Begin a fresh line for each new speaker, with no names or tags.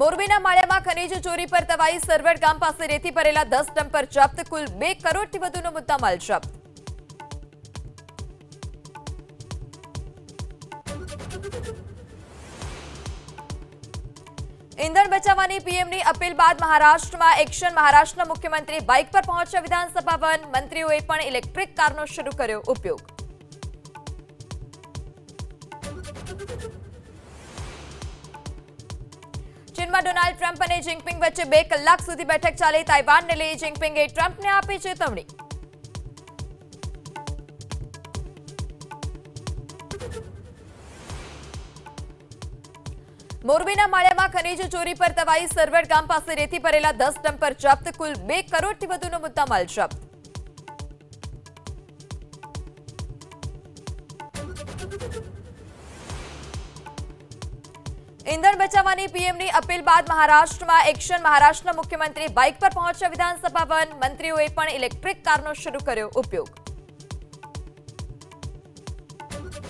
મોરબીના માળિયામાં ખનીજ ચોરી પર તવાઈ સરવડ ગામ પાસે રેતી ભરેલા 10 ડમ્પર જપ્ત, કુલ 2 કરોડથી વધુનો મુદ્દામાલ જપ્ત. ઈંધણ બચાવવાની પીએમની અપીલ બાદ મહારાષ્ટ્રમાં એક્શન. મહારાષ્ટ્રના મુખ્યમંત્રી બાઇક પર પહોંચ્યા વિધાનસભા ભવન. મંત્રીઓએ પણ ઇલેક્ટ્રિક કારનો શરૂ કર્યો ઉપયોગ. ચીનમાં ડોનાલ્ડ ટ્રમ્પ અને જિનપિંગ વચ્ચે 2 કલાક સુધી બેઠક ચાલી. તાઇવાનને લઈ જિનપિંગે ટ્રમ્પને આપી ચેતવણી. મોરબીના માળિયામાં ખનીજ ચોરી પર તવાઈ સરવડ ગામ પાસે રેતી ભરેલા 10 ડમ્પર જપ્ત, કુલ 2 કરોડથી વધુનો મુદ્દામાલ જપ્ત. ઈંધણ બચાવવાની પીએમની અપીલ બાદ મહારાષ્ટ્રમાં એક્શન. મહારાષ્ટ્રના મુખ્યમંત્રી બાઇક પર પહોંચ્યા વિધાનસભા ભવન. મંત્રીઓએ પણ ઇલેક્ટ્રિક કારનો શરૂ કર્યો ઉપયોગ.